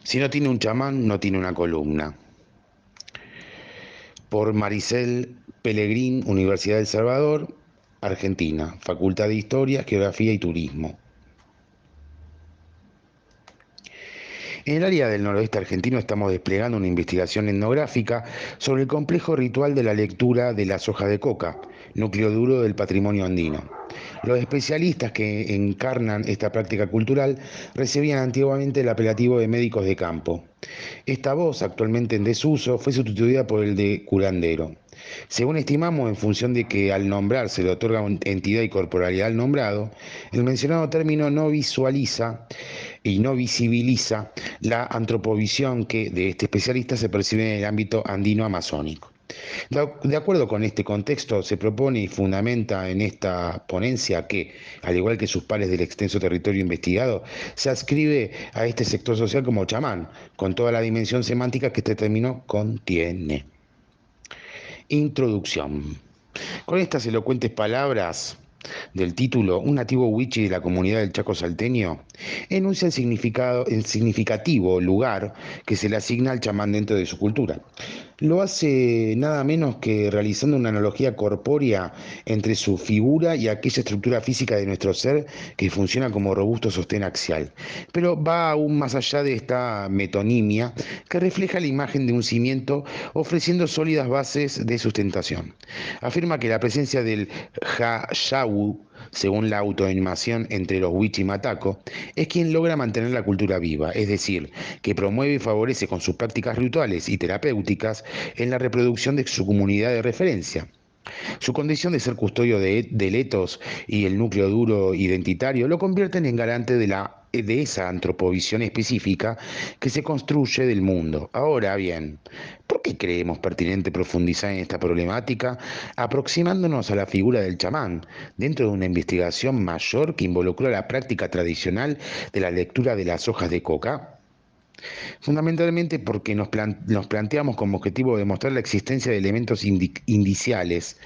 Si no tiene un chamán, no tiene una columna. Por Maricel Pellegrín, Universidad del Salvador, Argentina, Facultad de Historia, Geografía y Turismo. En el área del noroeste argentino estamos desplegando una investigación etnográfica sobre el complejo ritual de la lectura de las hojas de coca, núcleo duro del patrimonio andino. Los especialistas que encarnan esta práctica cultural recibían antiguamente el apelativo de médicos de campo. Esta voz, actualmente en desuso, fue sustituida por el de curandero. Según estimamos, en función de que al nombrar se le otorga entidad y corporalidad al nombrado, el mencionado término no visualiza y no visibiliza la antropovisión que de este especialista se percibe en el ámbito andino-amazónico. De acuerdo con este contexto, se propone y fundamenta en esta ponencia que, al igual que sus pares del extenso territorio investigado, se adscribe a este sector social como chamán, con toda la dimensión semántica que este término contiene. Introducción. Con estas elocuentes palabras del título, un nativo wichi de la comunidad del Chaco salteño enuncia el significativo lugar que se le asigna al chamán dentro de su cultura. Lo hace nada menos que realizando una analogía corpórea entre su figura y aquella estructura física de nuestro ser que funciona como robusto sostén axial. Pero va aún más allá de esta metonimia que refleja la imagen de un cimiento ofreciendo sólidas bases de sustentación. Afirma que la presencia del Hayau, según la autoanimación entre los Wichi y Mataco, es quien logra mantener la cultura viva, es decir, que promueve y favorece con sus prácticas rituales y terapéuticas en la reproducción de su comunidad de referencia. Su condición de ser custodio de letos y el núcleo duro identitario lo convierten en garante de esa antropovisión específica que se construye del mundo. Ahora bien, ¿por qué creemos pertinente profundizar en esta problemática aproximándonos a la figura del chamán dentro de una investigación mayor que involucró la práctica tradicional de la lectura de las hojas de coca? Fundamentalmente porque nos planteamos como objetivo demostrar la existencia de elementos indiciales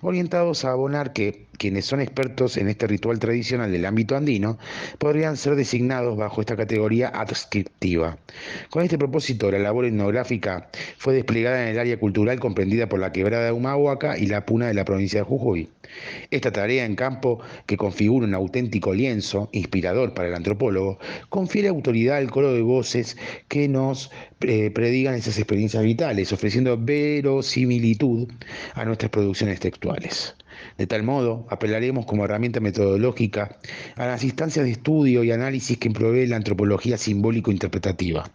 orientados a abonar que quienes son expertos en este ritual tradicional del ámbito andino podrían ser designados bajo esta categoría adscriptiva. Con este propósito, la labor etnográfica fue desplegada en el área cultural comprendida por la quebrada de Humahuaca y la Puna de la provincia de Jujuy. Esta tarea en campo, que configura un auténtico lienzo inspirador para el antropólogo, confiere autoridad al coro de voces que nos predigan esas experiencias vitales, ofreciendo verosimilitud a nuestras producciones textuales. De tal modo, apelaremos como herramienta metodológica a las instancias de estudio y análisis que provee la antropología simbólico-interpretativa.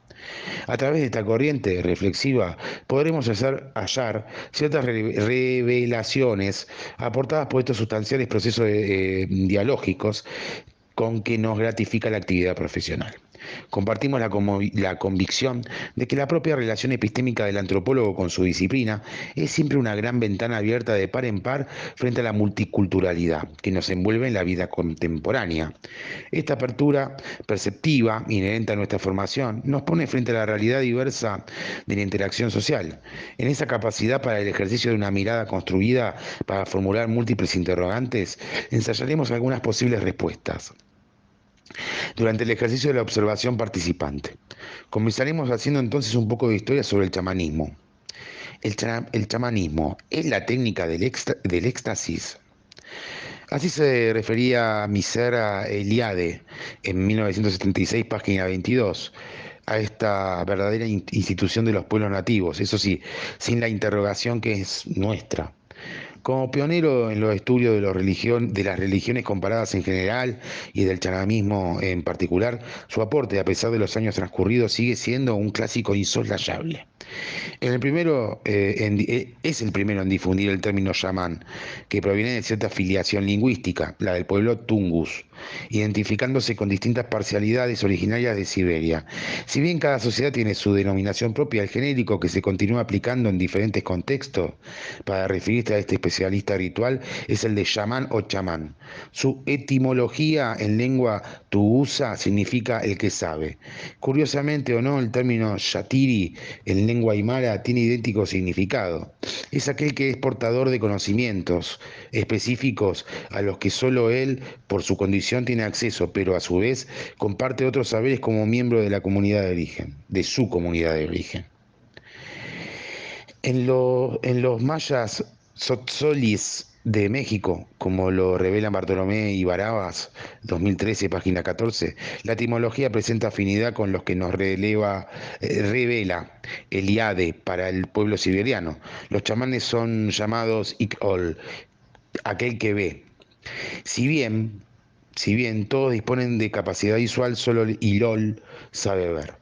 A través de esta corriente reflexiva podremos hallar ciertas revelaciones aportadas por estos sustanciales procesos dialógicos con que nos gratifica la actividad profesional. Compartimos la convicción de que la propia relación epistémica del antropólogo con su disciplina es siempre una gran ventana abierta de par en par frente a la multiculturalidad que nos envuelve en la vida contemporánea. Esta apertura perceptiva, inherente a nuestra formación, nos pone frente a la realidad diversa de la interacción social. En esa capacidad para el ejercicio de una mirada construida para formular múltiples interrogantes, ensayaremos algunas posibles respuestas durante el ejercicio de la observación participante. Comenzaremos haciendo entonces un poco de historia sobre el chamanismo. El chamanismo es la técnica del éxtasis. Así se refería Misera Eliade en 1976, página 22, a esta verdadera institución de los pueblos nativos, eso sí, sin la interrogación que es nuestra. Como pionero en los estudios de las religiones comparadas en general y del chamanismo en particular, su aporte, a pesar de los años transcurridos, sigue siendo un clásico insoslayable. Es el primero en difundir el término chamán, que proviene de cierta filiación lingüística, la del pueblo Tungus, identificándose con distintas parcialidades originarias de Siberia. Si bien cada sociedad tiene su denominación propia, el genérico que se continúa aplicando en diferentes contextos para referirse a este especialista ritual es el de chamán o chamán. Su etimología en lengua tugusa significa el que sabe. Curiosamente o no, el término yatiri en lengua aymara tiene idéntico significado. Es aquel que es portador de conocimientos específicos a los que solo él, por su condición condición tiene acceso, pero a su vez comparte otros saberes como miembro de la comunidad de origen, de su comunidad de origen. En los mayas tzotzolis de México, como lo revelan Bartolomé y Barabas, 2013, página 14, la etimología presenta afinidad con los que nos revela Eliade para el pueblo siberiano. Los chamanes son llamados Ikol, aquel que ve. Si bien, si bien todos disponen de capacidad visual, solo Ilol sabe ver.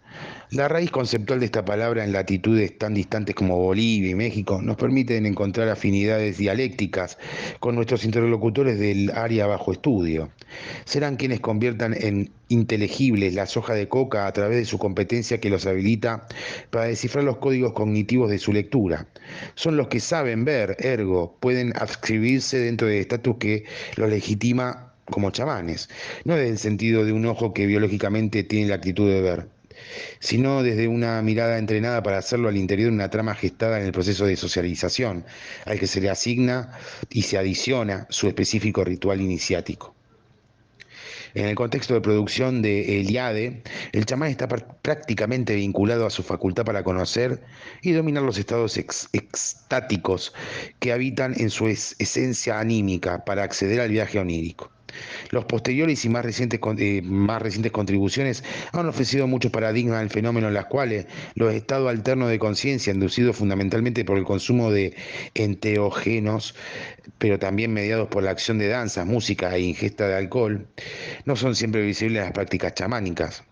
La raíz conceptual de esta palabra en latitudes tan distantes como Bolivia y México nos permiten encontrar afinidades dialécticas con nuestros interlocutores del área bajo estudio. Serán quienes conviertan en inteligibles las hojas de coca a través de su competencia que los habilita para descifrar los códigos cognitivos de su lectura. Son los que saben ver, ergo, pueden adscribirse dentro del estatus que los legitima como chamanes, no desde el sentido de un ojo que biológicamente tiene la actitud de ver, sino desde una mirada entrenada para hacerlo al interior de una trama gestada en el proceso de socialización, al que se le asigna y se adiciona su específico ritual iniciático. En el contexto de producción de Eliade, el chamán está prácticamente vinculado a su facultad para conocer y dominar los estados extáticos que habitan en su esencia anímica para acceder al viaje onírico. Los posteriores y más recientes contribuciones han ofrecido muchos paradigmas del fenómeno en las cuales los estados alternos de conciencia, inducidos fundamentalmente por el consumo de enteógenos, pero también mediados por la acción de danzas, música e ingesta de alcohol, no son siempre visibles en las prácticas chamánicas.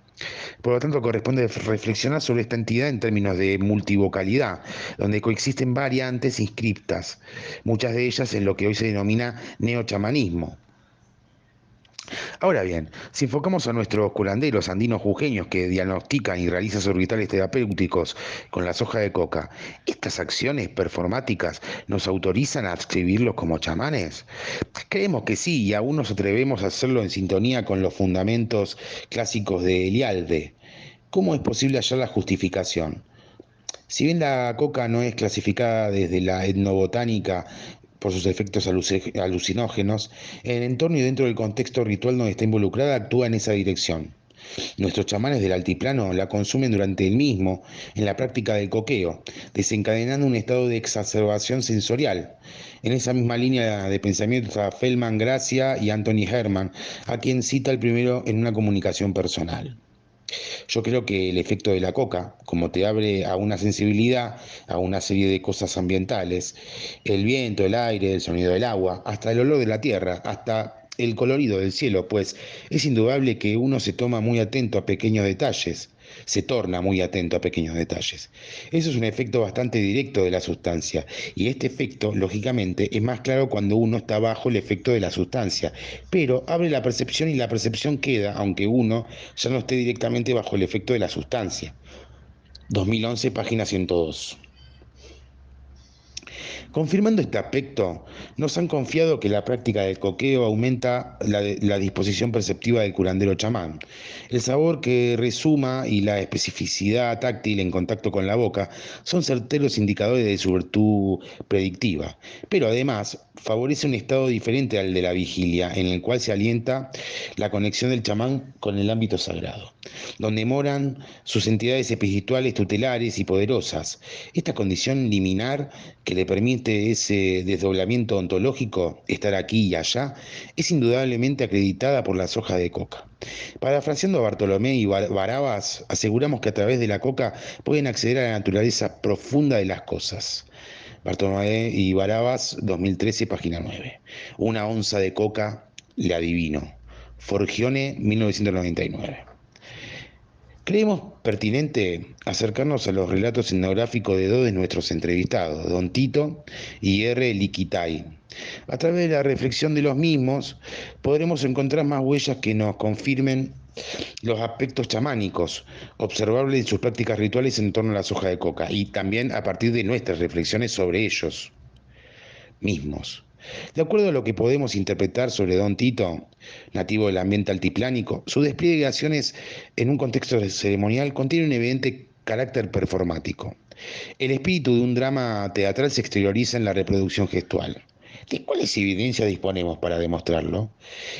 Por lo tanto, corresponde reflexionar sobre esta entidad en términos de multivocalidad, donde coexisten variantes inscriptas, muchas de ellas en lo que hoy se denomina neochamanismo. Ahora bien, si enfocamos a nuestros curanderos andinos jujeños que diagnostican y realizan sus rituales terapéuticos con las hojas de coca, ¿estas acciones performáticas nos autorizan a adscribirlos como chamanes? Creemos que sí, y aún nos atrevemos a hacerlo en sintonía con los fundamentos clásicos de Eliade. ¿Cómo es posible hallar la justificación? Si bien la coca no es clasificada desde la etnobotánica por sus efectos alucinógenos, en el entorno y dentro del contexto ritual donde está involucrada actúa en esa dirección. Nuestros chamanes del altiplano la consumen durante el mismo, en la práctica del coqueo, desencadenando un estado de exacerbación sensorial. En esa misma línea de pensamiento está Feldman Gracia y Anthony Herman, a quien cita el primero en una comunicación personal. Yo creo que el efecto de la coca, como te abre a una sensibilidad, a una serie de cosas ambientales, el viento, el aire, el sonido del agua, hasta el olor de la tierra, hasta el colorido del cielo, pues es indudable que uno se toma muy atento a pequeños detalles, se torna muy atento a pequeños detalles. Eso es un efecto bastante directo de la sustancia, y este efecto, lógicamente, es más claro cuando uno está bajo el efecto de la sustancia, pero abre la percepción y la percepción queda, aunque uno ya no esté directamente bajo el efecto de la sustancia. 2011, página 102. Confirmando este aspecto, nos han confiado que la práctica del coqueo aumenta la disposición perceptiva del curandero chamán. El sabor que resuma y la especificidad táctil en contacto con la boca son certeros indicadores de su virtud predictiva, pero además favorece un estado diferente al de la vigilia, en el cual se alienta la conexión del chamán con el ámbito sagrado, donde moran sus entidades espirituales tutelares y poderosas. Esta condición liminar que le permite ese desdoblamiento ontológico, estar aquí y allá, es indudablemente acreditada por las hojas de coca. Parafraseando a Bartolomé y Barabas, aseguramos que a través de la coca pueden acceder a la naturaleza profunda de las cosas. Bartolomé y Barabas, 2013, página 9. Una onza de coca le adivino. Forgione, 1999. Creemos pertinente acercarnos a los relatos etnográficos de dos de nuestros entrevistados, Don Tito y R. Liquitay. A través de la reflexión de los mismos, podremos encontrar más huellas que nos confirmen los aspectos chamánicos observables en sus prácticas rituales en torno a las hojas de coca y también a partir de nuestras reflexiones sobre ellos mismos. De acuerdo a lo que podemos interpretar sobre Don Tito, nativo del ambiente altiplánico, su despliegue de acciones en un contexto ceremonial contiene un evidente carácter performático. El espíritu de un drama teatral se exterioriza en la reproducción gestual. ¿De cuáles evidencias disponemos para demostrarlo?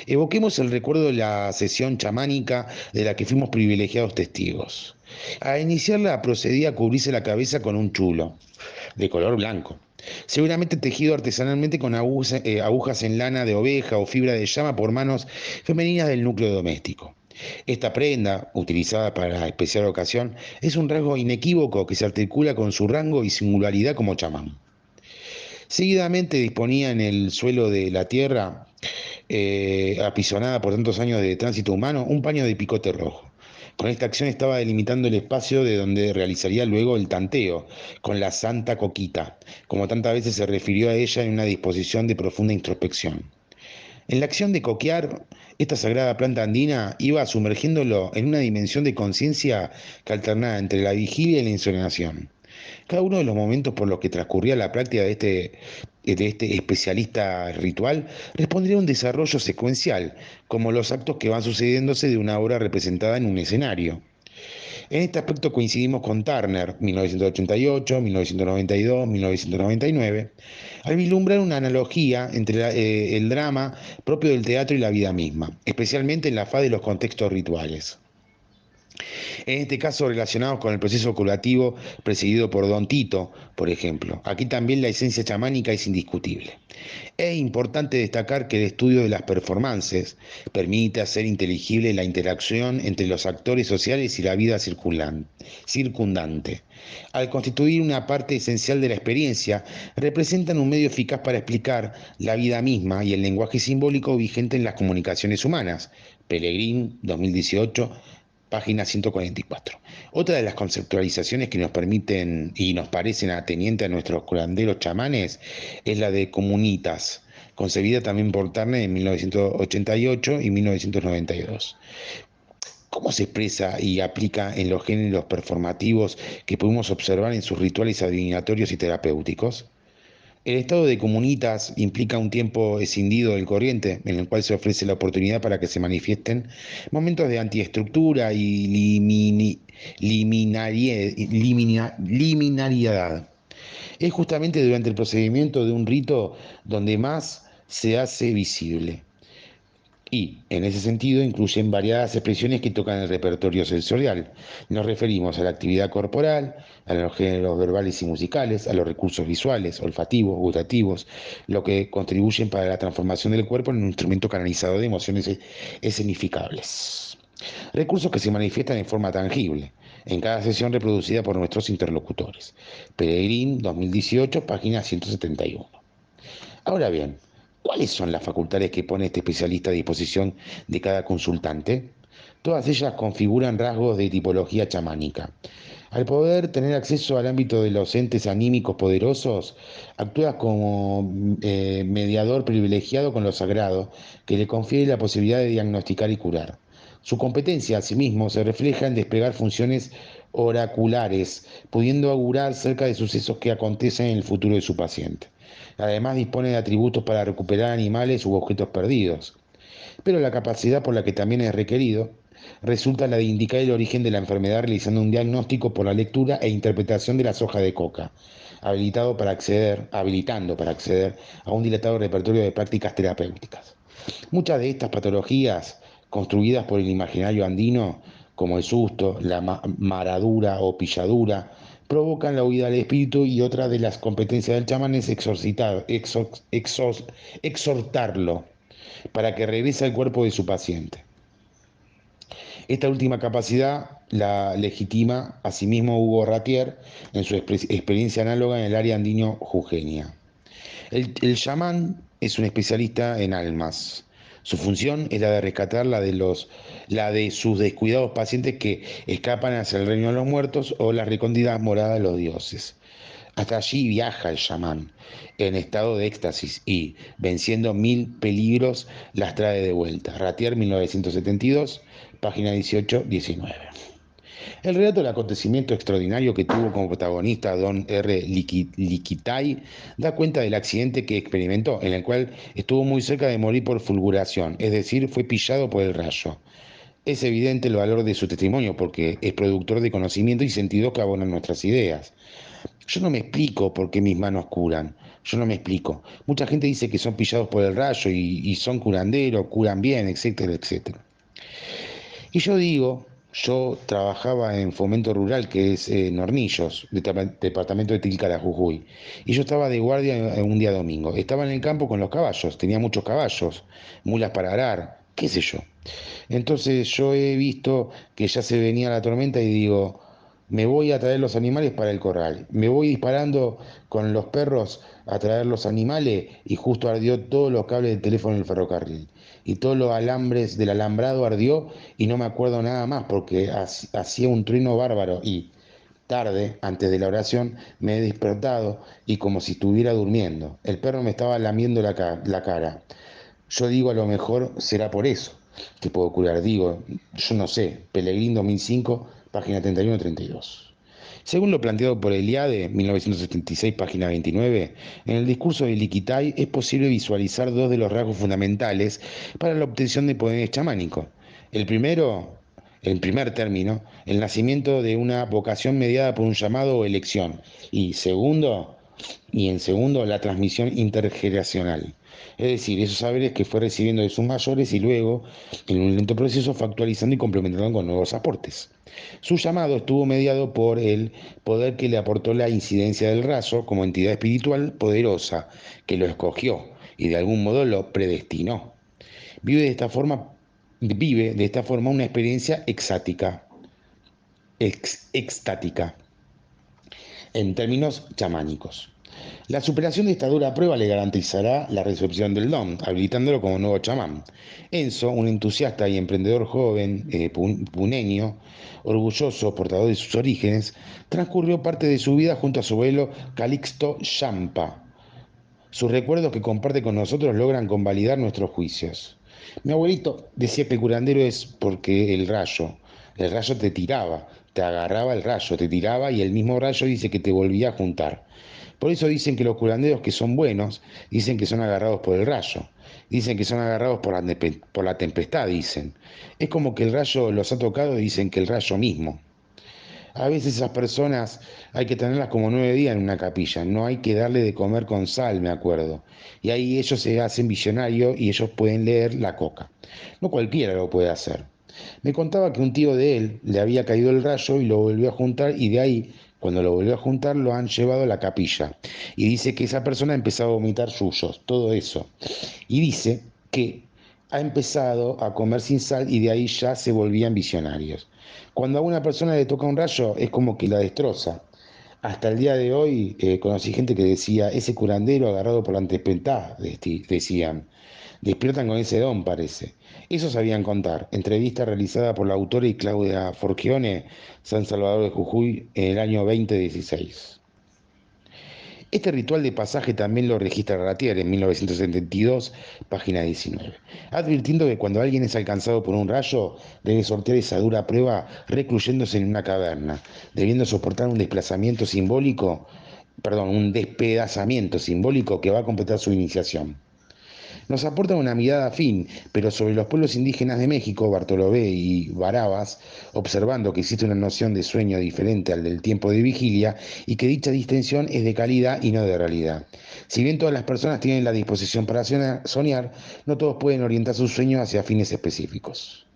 Evoquemos el recuerdo de la sesión chamánica de la que fuimos privilegiados testigos. A iniciarla procedía a cubrirse la cabeza con un chulo, de color blanco, seguramente tejido artesanalmente con agujas en lana de oveja o fibra de llama por manos femeninas del núcleo doméstico. Esta prenda, utilizada para especial ocasión, es un rasgo inequívoco que se articula con su rango y singularidad como chamán. Seguidamente disponía en el suelo de la tierra, apisonada por tantos años de tránsito humano, un paño de picote rojo. Con esta acción estaba delimitando el espacio de donde realizaría luego el tanteo, con la Santa Coquita, como tantas veces se refirió a ella en una disposición de profunda introspección. En la acción de coquear, esta sagrada planta andina iba sumergiéndolo en una dimensión de conciencia que alternaba entre la vigilia y la insolación. Cada uno de los momentos por los que transcurría la práctica de este especialista ritual respondría a un desarrollo secuencial, como los actos que van sucediéndose de una obra representada en un escenario. En este aspecto coincidimos con Turner, 1988, 1992, 1999, al vislumbrar una analogía entre el drama propio del teatro y la vida misma, especialmente en la faz de los contextos rituales. En este caso relacionados con el proceso curativo presidido por Don Tito, por ejemplo. Aquí también la esencia chamánica es indiscutible. Es importante destacar que el estudio de las performances permite hacer inteligible la interacción entre los actores sociales y la vida circundante. Al constituir una parte esencial de la experiencia, representan un medio eficaz para explicar la vida misma y el lenguaje simbólico vigente en las comunicaciones humanas. Pellegrín, 2018, página 144. Otra de las conceptualizaciones que nos permiten y nos parecen atenientes a nuestros curanderos chamanes es la de comunitas, concebida también por Turner en 1988 y 1992. ¿Cómo se expresa y aplica en los géneros performativos que pudimos observar en sus rituales adivinatorios y terapéuticos? El estado de comunitas implica un tiempo escindido del corriente, en el cual se ofrece la oportunidad para que se manifiesten momentos de antiestructura y liminariedad. Es justamente durante el procedimiento de un rito donde más se hace visible. Y, en ese sentido, incluyen variadas expresiones que tocan el repertorio sensorial. Nos referimos a la actividad corporal, a los géneros verbales y musicales, a los recursos visuales, olfativos, gustativos, lo que contribuyen para la transformación del cuerpo en un instrumento canalizador de emociones escenificables. Recursos que se manifiestan en forma tangible, en cada sesión reproducida por nuestros interlocutores. Peregrín, 2018, página 171. Ahora bien, ¿cuáles son las facultades que pone este especialista a disposición de cada consultante? Todas ellas configuran rasgos de tipología chamánica. Al poder tener acceso al ámbito de los entes anímicos poderosos, actúa como mediador privilegiado con lo sagrado, que le confiere la posibilidad de diagnosticar y curar. Su competencia, asimismo, se refleja en desplegar funciones oraculares, pudiendo augurar cerca de sucesos que acontecen en el futuro de su paciente. Además, dispone de atributos para recuperar animales u objetos perdidos. Pero la capacidad por la que también es requerido resulta la de indicar el origen de la enfermedad realizando un diagnóstico por la lectura e interpretación de las hojas de coca, habilitando para acceder a un dilatado repertorio de prácticas terapéuticas. Muchas de estas patologías, construidas por el imaginario andino, como el susto, la maradura o pilladura, provocan la huida del espíritu, y otra de las competencias del chamán es exhortarlo para que regrese al cuerpo de su paciente. Esta última capacidad la legitima asimismo Hugo Ratier en su experiencia análoga en el área andino-jujeña. El chamán es un especialista en almas. Su función es la de rescatar la de sus descuidados pacientes que escapan hacia el reino de los muertos o las recónditas moradas de los dioses. Hasta allí viaja el chamán en estado de éxtasis y, venciendo 1000 peligros, las trae de vuelta. Ratier, 1972, página 18-19. El relato del acontecimiento extraordinario que tuvo como protagonista Don R. Liquitay da cuenta del accidente que experimentó, en el cual estuvo muy cerca de morir por fulguración, es decir, fue pillado por el rayo. Es evidente el valor de su testimonio porque es productor de conocimiento y sentidos que abonan nuestras ideas. Yo no me explico por qué mis manos curan, Yo no me explico. Mucha gente dice que son pillados por el rayo y son curanderos, curan bien, etcétera, etcétera. Y yo digo, yo trabajaba en Fomento Rural, que es en Hornillos, departamento de Tilcara, Jujuy. Y yo estaba de guardia un día domingo. Estaba en el campo con los caballos, tenía muchos caballos, mulas para arar, qué sé yo. Entonces yo he visto que ya se venía la tormenta y digo, me voy a traer los animales para el corral. Me voy disparando con los perros a traer los animales y justo ardió todos los cables del teléfono del ferrocarril. Y todos los alambres del alambrado ardió y no me acuerdo nada más porque hacía un trueno bárbaro y tarde, antes de la oración, me he despertado y como si estuviera durmiendo. El perro me estaba lamiendo la cara. Yo digo, a lo mejor será por eso que puedo curar. Digo, yo no sé, Pelegrín 2005, página 31-32. Según lo planteado por Eliade, 1976, página 29, en el discurso de Liquitay es posible visualizar dos de los rasgos fundamentales para la obtención de poderes chamánicos. El primero, en primer término, el nacimiento de una vocación mediada por un llamado o elección. Y en segundo, la transmisión intergeneracional. Es decir, esos saberes que fue recibiendo de sus mayores y luego, en un lento proceso, fue actualizando y complementando con nuevos aportes. Su llamado estuvo mediado por el poder que le aportó la incidencia del raso como entidad espiritual poderosa, que lo escogió y de algún modo lo predestinó. Vive de esta forma una experiencia extática, en términos chamánicos. La superación de esta dura prueba le garantizará la recepción del don, habilitándolo como nuevo chamán. Enzo, un entusiasta y emprendedor joven puneño, orgulloso, portador de sus orígenes, transcurrió parte de su vida junto a su abuelo Calixto Champa. Sus recuerdos que comparte con nosotros logran convalidar nuestros juicios. Mi abuelito decía que el curandero es porque el rayo te agarraba el rayo, te tiraba y el mismo rayo dice que te volvía a juntar. Por eso dicen que los curanderos que son buenos, dicen que son agarrados por el rayo, dicen que son agarrados por la tempestad, dicen. Es como que el rayo los ha tocado y dicen que el rayo mismo. A veces esas personas hay que tenerlas como 9 días en una capilla, no hay que darle de comer con sal, me acuerdo. Y ahí ellos se hacen visionarios y ellos pueden leer la coca. No cualquiera lo puede hacer. Me contaba que un tío de él le había caído el rayo y lo volvió a juntar y de ahí, cuando lo volvió a juntar, lo han llevado a la capilla. Y dice que esa persona ha empezado a vomitar suyos, todo eso. Y dice que ha empezado a comer sin sal y de ahí ya se volvían visionarios. Cuando a una persona le toca un rayo es como que la destroza. Hasta el día de hoy conocí gente que decía, ese curandero agarrado por la antespentá, decían. Despiertan con ese don, parece. Eso sabían contar. Entrevista realizada por la autora y Claudia Forgione, San Salvador de Jujuy, en el año 2016. Este ritual de pasaje también lo registra Ratier en 1972, página 19, advirtiendo que cuando alguien es alcanzado por un rayo, debe sortear esa dura prueba recluyéndose en una caverna, debiendo soportar un despedazamiento simbólico que va a completar su iniciación. Nos aportan una mirada afín, pero sobre los pueblos indígenas de México, Bartolomé y Barabas, observando que existe una noción de sueño diferente al del tiempo de vigilia y que dicha distinción es de calidad y no de realidad. Si bien todas las personas tienen la disposición para soñar, no todos pueden orientar sus sueños hacia fines específicos.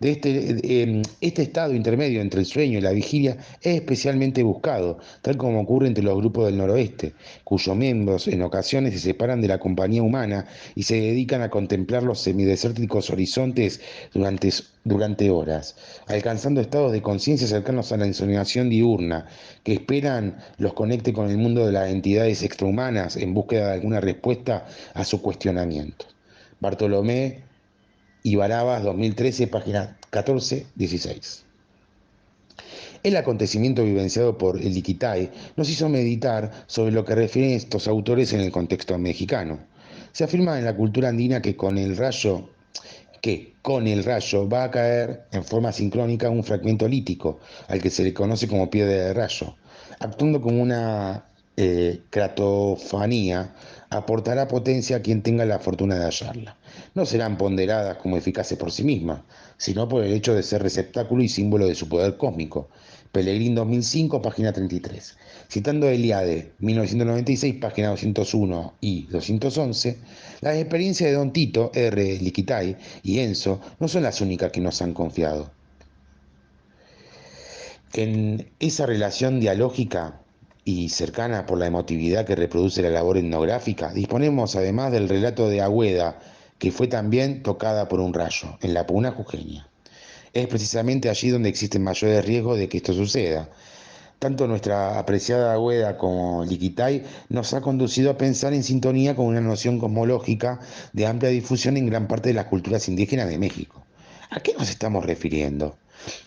Este estado intermedio entre el sueño y la vigilia es especialmente buscado, tal como ocurre entre los grupos del noroeste, cuyos miembros en ocasiones se separan de la compañía humana y se dedican a contemplar los semidesérticos horizontes durante horas, alcanzando estados de conciencia cercanos a la ensoñación diurna, que esperan los conecte con el mundo de las entidades extrahumanas en búsqueda de alguna respuesta a su cuestionamiento. Bartolomé y Barabas 2013, páginas 14-16. El acontecimiento vivenciado por el Iquitay nos hizo meditar sobre lo que refieren estos autores en el contexto mexicano. Se afirma en la cultura andina que con el rayo va a caer en forma sincrónica un fragmento lítico, al que se le conoce como piedra de rayo, actuando como una cratofanía, aportará potencia a quien tenga la fortuna de hallarla. No serán ponderadas como eficaces por sí mismas, sino por el hecho de ser receptáculo y símbolo de su poder cósmico, Pellegrín 2005, página 33. Citando a Eliade, 1996, página 201 y 211, las experiencias de Don Tito, R. Liquitay y Enzo no son las únicas que nos han confiado. En esa relación dialógica y cercana por la emotividad que reproduce la labor etnográfica, disponemos además del relato de Agüeda, que fue también tocada por un rayo, en la Puna jujeña. Es precisamente allí donde existen mayores riesgos de que esto suceda. Tanto nuestra apreciada Agüeda como Liquitay nos ha conducido a pensar en sintonía con una noción cosmológica de amplia difusión en gran parte de las culturas indígenas de México. ¿A qué nos estamos refiriendo?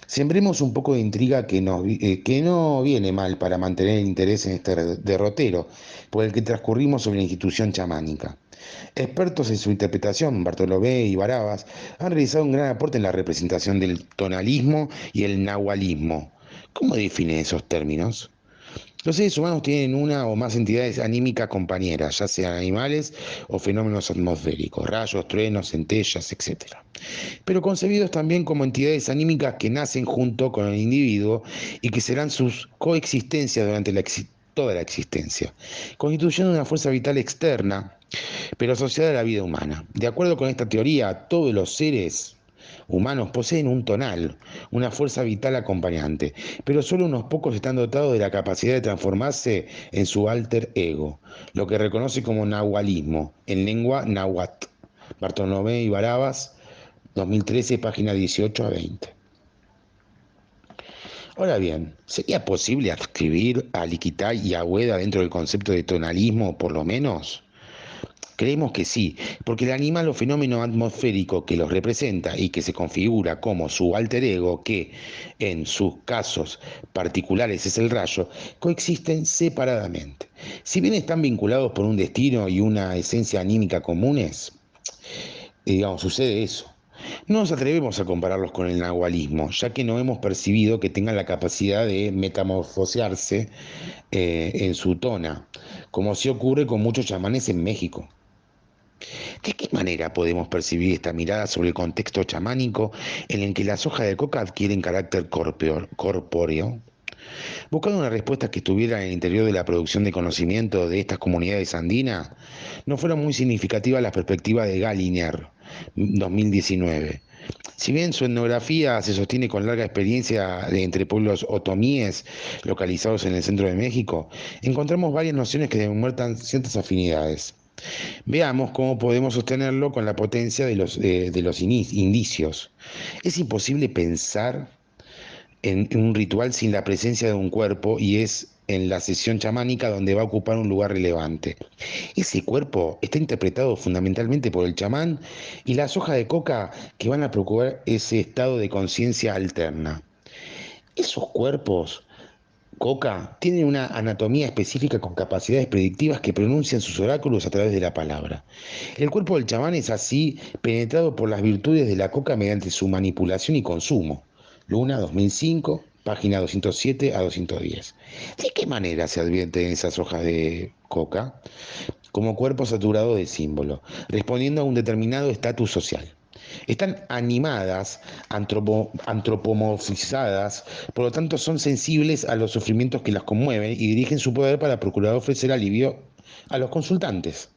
Sembremos un poco de intriga que no viene mal para mantener el interés en este derrotero por el que transcurrimos sobre la institución chamánica. Expertos en su interpretación, Bartolomé y Barabas, han realizado un gran aporte en la representación del tonalismo y el nahualismo. ¿Cómo define esos términos? Los seres humanos tienen una o más entidades anímicas compañeras, ya sean animales o fenómenos atmosféricos, rayos, truenos, centellas, etc. Pero concebidos también como entidades anímicas que nacen junto con el individuo y que serán sus coexistencias durante toda la existencia, constituyendo una fuerza vital externa, pero asociada a la vida humana. De acuerdo con esta teoría, todos los seres humanos poseen un tonal, una fuerza vital acompañante, pero solo unos pocos están dotados de la capacidad de transformarse en su alter ego, lo que reconoce como nahualismo, en lengua náhuatl. Bartolomé y Barabas, 2013, página 18 a 20. Ahora bien, ¿sería posible adscribir a Liquitay y a Agüeda dentro del concepto de tonalismo, por lo menos? Creemos que sí, porque el animal o fenómeno atmosférico que los representa y que se configura como su alter ego, que en sus casos particulares es el rayo, coexisten separadamente. Si bien están vinculados por un destino y una esencia anímica comunes, digamos, sucede eso. No nos atrevemos a compararlos con el nahualismo, ya que no hemos percibido que tengan la capacidad de metamorfosearse en su tona, como sí ocurre con muchos chamanes en México. ¿De qué manera podemos percibir esta mirada sobre el contexto chamánico en el que las hojas de coca adquieren carácter corpóreo? Buscando una respuesta que estuviera en el interior de la producción de conocimiento de estas comunidades andinas, no fueron muy significativas las perspectivas de Galliner, 2019. Si bien su etnografía se sostiene con larga experiencia entre pueblos otomíes localizados en el centro de México, encontramos varias nociones que demuestran ciertas afinidades. Veamos cómo podemos sostenerlo con la potencia de los indicios. Es imposible pensar en un ritual sin la presencia de un cuerpo y es en la sesión chamánica donde va a ocupar un lugar relevante. Ese cuerpo está interpretado fundamentalmente por el chamán y las hojas de coca que van a procurar ese estado de conciencia alterna. Esos cuerpos coca tienen una anatomía específica con capacidades predictivas que pronuncian sus oráculos a través de la palabra. El cuerpo del chamán es así penetrado por las virtudes de la coca mediante su manipulación y consumo. Luna 2005, página 207 a 210. ¿De qué manera se advierten esas hojas de coca? Como cuerpo saturado de símbolo, respondiendo a un determinado estatus social. Están animadas, antropomorfizadas, por lo tanto son sensibles a los sufrimientos que las conmueven y dirigen su poder para procurar ofrecer alivio a los consultantes,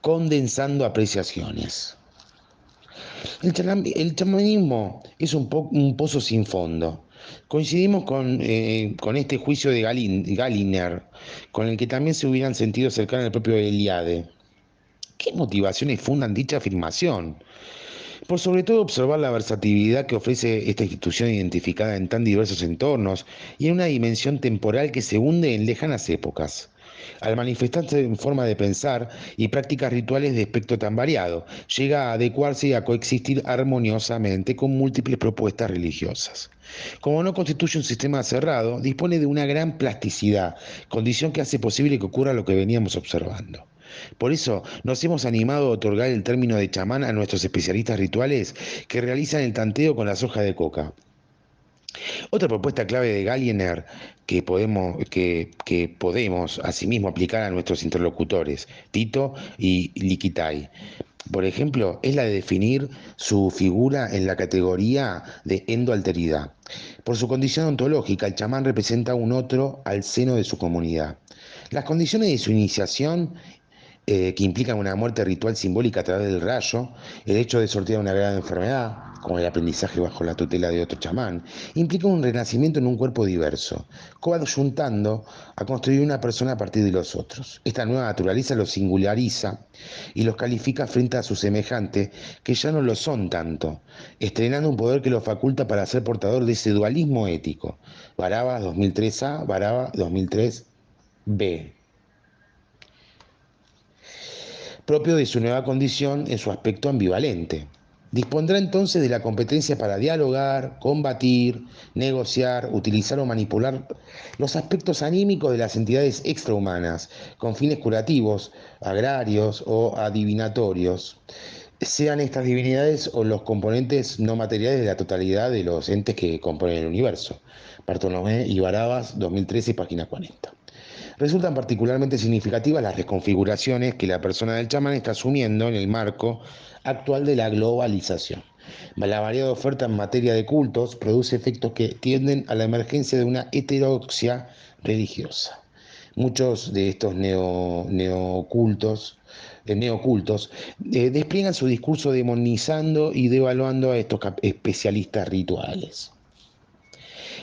condensando apreciaciones. El chamanismo es un pozo sin fondo. Coincidimos con este juicio de Galliner, con el que también se hubieran sentido cercano al propio Eliade. ¿Qué motivaciones fundan dicha afirmación? Por sobre todo observar la versatilidad que ofrece esta institución identificada en tan diversos entornos y en una dimensión temporal que se hunde en lejanas épocas. Al manifestarse en forma de pensar y prácticas rituales de espectro tan variado, llega a adecuarse y a coexistir armoniosamente con múltiples propuestas religiosas. Como no constituye un sistema cerrado, dispone de una gran plasticidad, condición que hace posible que ocurra lo que veníamos observando. Por eso nos hemos animado a otorgar el término de chamán a nuestros especialistas rituales que realizan el tanteo con las hojas de coca. Otra propuesta clave de Galliner que podemos asimismo aplicar a nuestros interlocutores, Tito y Liquitay, Por ejemplo, es la de definir su figura en la categoría de endoalteridad. Por su condición ontológica, el chamán representa un otro al seno de su comunidad. Las condiciones de su iniciación que implican una muerte ritual simbólica a través del rayo, el hecho de sortear una grave enfermedad, como el aprendizaje bajo la tutela de otro chamán, implica un renacimiento en un cuerpo diverso, coadyuntando a construir una persona a partir de los otros. Esta nueva naturaleza los singulariza y los califica frente a sus semejantes, que ya no lo son tanto, estrenando un poder que los faculta para ser portador de ese dualismo ético. Barabas 2003A, Barabas 2003B, propio de su nueva condición en su aspecto ambivalente. Dispondrá entonces de la competencia para dialogar, combatir, negociar, utilizar o manipular los aspectos anímicos de las entidades extrahumanas, con fines curativos, agrarios o adivinatorios, sean estas divinidades o los componentes no materiales de la totalidad de los entes que componen el universo. Bartolomé y Barabas, 2013, página 40. Resultan particularmente significativas las reconfiguraciones que la persona del chamán está asumiendo en el marco actual de la globalización. La variada oferta en materia de cultos produce efectos que tienden a la emergencia de una heterodoxia religiosa. Muchos de estos neocultos despliegan su discurso demonizando y devaluando a estos especialistas rituales.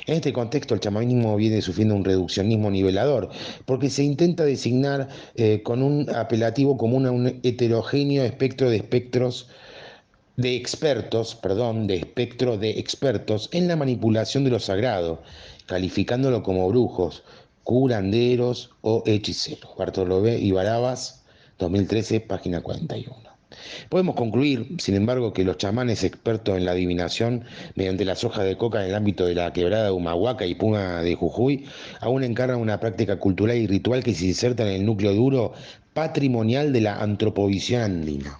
En este contexto, el chamanismo viene sufriendo un reduccionismo nivelador, porque se intenta designar con un apelativo común a un heterogéneo espectro de espectro de expertos en la manipulación de lo sagrado, calificándolo como brujos, curanderos o hechiceros. Bartolomé y Barabas, 2013, página 41. Podemos concluir, sin embargo, que los chamanes expertos en la adivinación mediante las hojas de coca en el ámbito de la quebrada de Humahuaca y Puna de Jujuy aún encarnan una práctica cultural y ritual que se inserta en el núcleo duro patrimonial de la antropovisión andina.